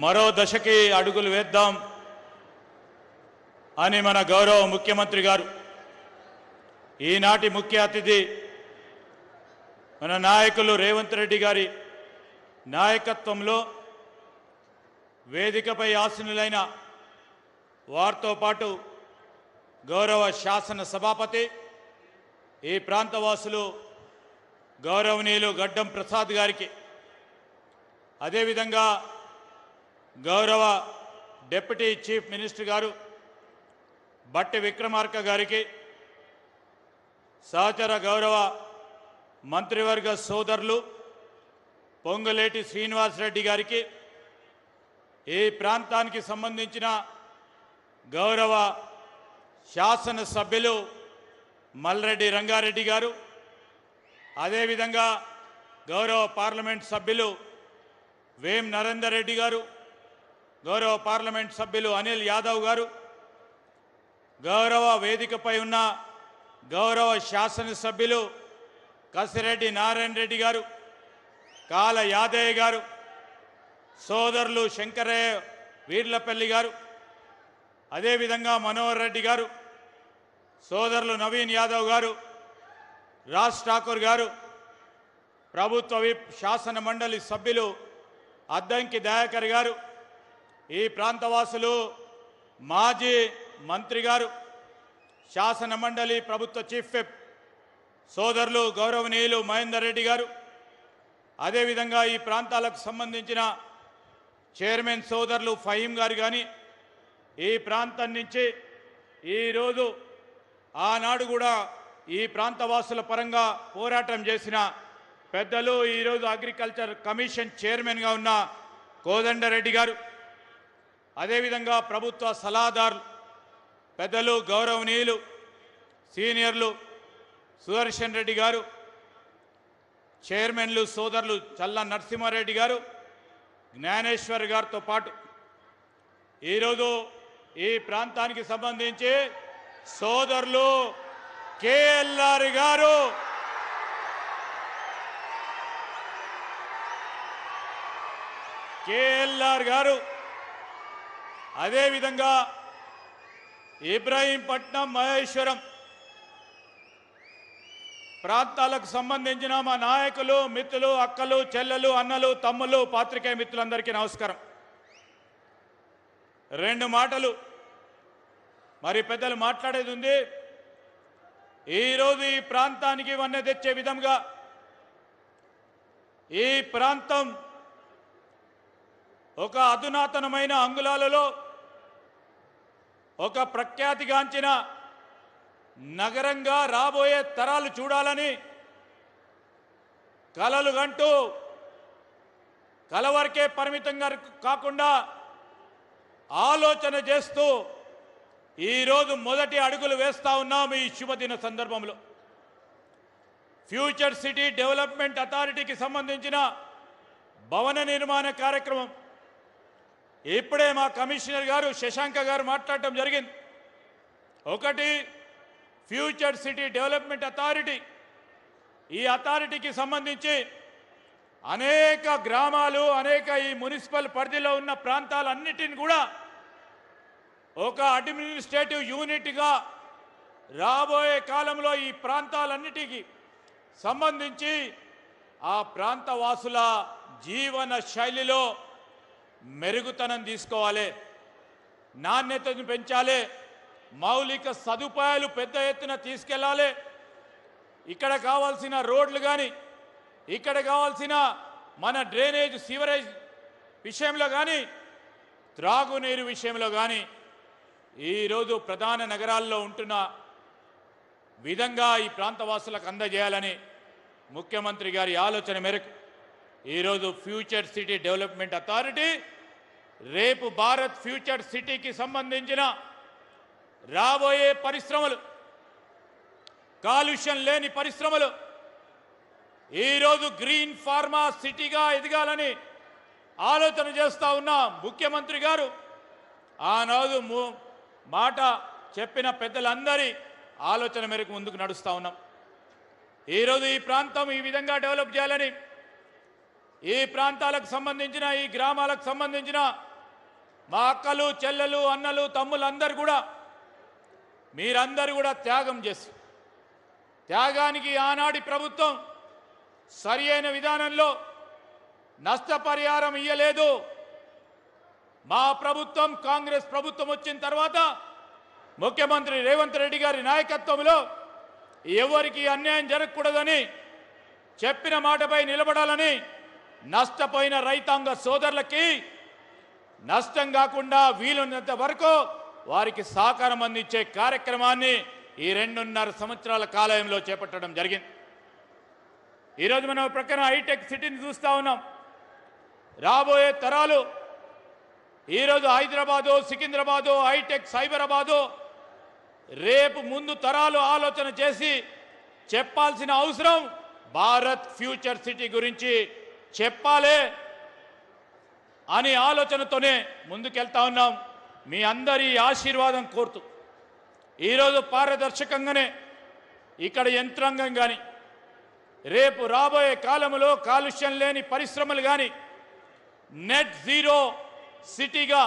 మరో దశకి అడుగులు వేద్దాం అని మన గౌరవ ముఖ్యమంత్రి గారు ఈనాటి ముఖ్య అతిథి మన నాయకులు రేవంత్ రెడ్డి గారి నాయకత్వంలో వేదికపై ఆసీనులైన వారితో పాటు గౌరవ శాసన సభాపతి ఈ ప్రాంతవాసులు గౌరవనీయులు గడ్డం ప్రసాద్ గారికి అదేవిధంగా గౌరవ డిప్యూటీ చీఫ్ మినిస్టర్ గారు బట్టి విక్రమార్క గారికి సహచర గౌరవ మంత్రివర్గ సోదరులు పొంగులేటి శ్రీనివాసరెడ్డి గారికి ఈ ప్రాంతానికి సంబంధించిన గౌరవ శాసన సభ్యులు మల్రెడ్డి రంగారెడ్డి గారు అదేవిధంగా గౌరవ పార్లమెంట్ సభ్యులు వేం నరేందర్ రెడ్డి గారు గౌరవ పార్లమెంట్ సభ్యులు అనిల్ యాదవ్ గారు గౌరవ వేదికపై ఉన్న గౌరవ శాసనసభ్యులు కసిరెడ్డి నారాయణ రెడ్డి గారు కాల యాదయ్య గారు సోదరులు శంకరయ్య వీర్లపల్లి గారు అదేవిధంగా మనోహర్ రెడ్డి గారు సోదరులు నవీన్ యాదవ్ గారు రాజ్ ఠాకూర్ గారు ప్రభుత్వ విప్ శాసన మండలి సభ్యులు అద్దంకి దయాకర్ గారు ఈ ప్రాంతవాసులు మాజీ మంత్రి గారు శాసన మండలి ప్రభుత్వ చీఫ్ విప్ సోదరులు గౌరవనీయులు మహేందర్ రెడ్డి గారు అదేవిధంగా ఈ ప్రాంతాలకు సంబంధించిన చైర్మన్ సోదరులు ఫహీం గారు కానీ ఈ ప్రాంతం నుంచి ఈరోజు ఆనాడు కూడా ఈ ప్రాంతవాసుల పరంగా పోరాటం చేసిన పెద్దలు ఈరోజు అగ్రికల్చర్ కమిషన్ చైర్మన్గా ఉన్న కోదండరెడ్డి గారు అదేవిధంగా ప్రభుత్వ సలహాదారులు పెద్దలు గౌరవనీయులు సీనియర్లు సుదర్శన్ రెడ్డి గారు చైర్మన్లు సోదరులు చల్ల నరసింహారెడ్డి గారు జ్ఞానేశ్వర్ గారితో పాటు ఈరోజు ఈ ప్రాంతానికి సంబంధించి సోదరులు కేఎల్ఆర్ గారు అదేవిధంగా ఇబ్రాహీంపట్నం మహేశ్వరం ప్రాంతాలకు సంబంధించిన మా నాయకులు మిత్రులు అక్కలు చెల్లెలు అన్నలు తమ్ముళ్ళు పాత్రికేయ మిత్రులందరికీ నమస్కారం. రెండు మాటలు మరి పెద్దలు మాట్లాడేది ఉంది. ఈరోజు ఈ ప్రాంతానికి వన్నె తెచ్చే విధంగా ఈ ప్రాంతం ఒక అధునాతనమైన అంగుళాలలో ఒక ప్రఖ్యాతిగాంచిన నగరంగా రాబోయే తరాలు చూడాలని కలలు గంటూ కల వరకే పరిమితంగా కాకుండా ఆలోచన చేస్తూ ఈరోజు మొదటి అడుగులు వేస్తూ ఉన్నాం. ఈ శుభదిన సందర్భంలో ఫ్యూచర్ సిటీ డెవలప్మెంట్ అథారిటీకి సంబంధించిన భవన నిర్మాణ కార్యక్రమం ఇప్పుడే మా కమిషనర్ గారు శశాంక గారు మాట్లాడటం జరిగింది. ఒకటి ఫ్యూచర్ సిటీ డెవలప్మెంట్ అథారిటీ. ఈ అథారిటీకి సంబంధించి అనేక గ్రామాలు అనేక ఈ మున్సిపల్ పరిధిలో ఉన్న ప్రాంతాలన్నిటిని కూడా ఒక అడ్మినిస్ట్రేటివ్ యూనిట్గా రాబోయే కాలంలో ఈ ప్రాంతాలన్నిటికీ సంబంధించి ఆ ప్రాంత వాసుల జీవన శైలిలో మెరుగుతనం తీసుకోవాలి, నాణ్యతను పెంచాలి, మౌలిక సదుపాయాలు పెద్ద ఎత్తున తీసుకెళ్ళాలి. ఇక్కడ కావాల్సిన రోడ్లు కానీ ఇక్కడ కావాల్సిన మన డ్రైనేజ్ సీవరేజ్ విషయంలో కానీ త్రాగునీరు విషయంలో కానీ ఈరోజు ప్రధాన నగరాల్లో ఉంటున్న విధంగా ఈ ప్రాంతవాసులకు అందజేయాలని ముఖ్యమంత్రి గారి ఆలోచన మేరకు ఈరోజు ఫ్యూచర్ సిటీ డెవలప్మెంట్ అథారిటీ రేపు భారత్ ఫ్యూచర్ సిటీకి సంబంధించిన రాబోయే పరిశ్రమలు, కాలుష్యం లేని పరిశ్రమలు, ఈరోజు గ్రీన్ ఫార్మా సిటీగా ఎదగాలని ఆలోచన చేస్తూ ఉన్న ముఖ్యమంత్రి గారు ఆనాడు మాట చెప్పిన పెద్దలందరి ఆలోచన మేరకు ముందుకు నడుస్తూ ఉన్నాం. ఈరోజు ఈ ప్రాంతం ఈ విధంగా డెవలప్ చేయాలని ఈ ప్రాంతాలకు సంబంధించిన ఈ గ్రామాలకు సంబంధించిన మా అక్కలు చెల్లెలు అన్నలు తమ్ములు అందరూ కూడా మీరందరూ కూడా త్యాగం చేసి త్యాగానికి ఆనాటి ప్రభుత్వం సరి అయిన విధానంలో నష్టపరిహారం ఇయ్యలేదు. మా ప్రభుత్వం కాంగ్రెస్ ప్రభుత్వం వచ్చిన తర్వాత ముఖ్యమంత్రి రేవంత్ రెడ్డి గారి నాయకత్వంలో ఎవరికి అన్యాయం జరగకూడదని చెప్పిన మాటపై నిలబడాలని నష్టపోయిన రైతాంగ సోదరులకి నష్టం కాకుండా వీలున్నంత వరకు వారికి సహకారం అందించే కార్యక్రమాన్ని ఈ 2.5 సంవత్సరాల కాలంలో చేపట్టడం జరిగింది. ఈరోజు మనం ప్రక్కన హైటెక్ సిటీని చూస్తూ ఉన్నాం. రాబోయే తరాలు ఈరోజు హైదరాబాదు సికింద్రాబాదు హైటెక్ సైబరాబాదు రేపు ముందు తరాలు ఆలోచన చేసి చెప్పాల్సిన అవసరం భారత్ ఫ్యూచర్ సిటీ గురించి చెప్పాలే అని ఆలోచనతోనే ముందుకెళ్తా ఉన్నాం. మీ అందరి ఆశీర్వాదం కోరుతూ ఈరోజు పారదర్శకంగానే ఇక్కడ యంత్రాంగం కానీ రేపు రాబోయే కాలంలో కాలుష్యం లేని పరిశ్రమలు కానీ నెట్ జీరో సిటీగా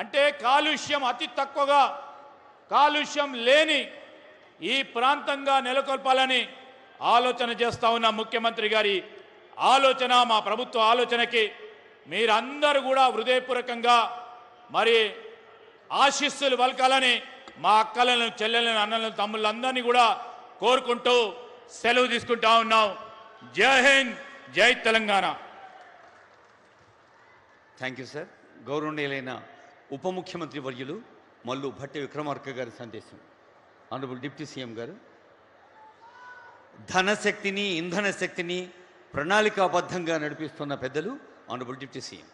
అంటే కాలుష్యం అతి తక్కువగా కాలుష్యం లేని ఈ ప్రాంతంగా నెలకొల్పాలని ఆలోచన చేస్తా ఉన్న ముఖ్యమంత్రి గారి ఆలోచన మా ప్రభుత్వ ఆలోచనకి మీరందరూ కూడా హృదయపూర్వకంగా మరి ఆశీస్సులు పలకాలని మా అక్కలను చెల్లెలను అన్నలను తమ్ముళ్ళందరినీ కూడా కోరుకుంటూ సెలవు తీసుకుంటా ఉన్నాం. జై హింద్, జై తెలంగాణ. Thank you sir. గౌరవనీయులైన ఉప ముఖ్యమంత్రి వర్యులు మల్లు భట్టి విక్రమార్క గారి సందేశం. ఆనరబుల్ డిప్యూటీ సీఎం గారు. ధనశక్తిని ఇంధన శక్తిని ప్రణాళికాబద్ధంగా నడిపిస్తున్న పెద్దలు ఆనరబుల్ డిప్యూటీ సీఎం.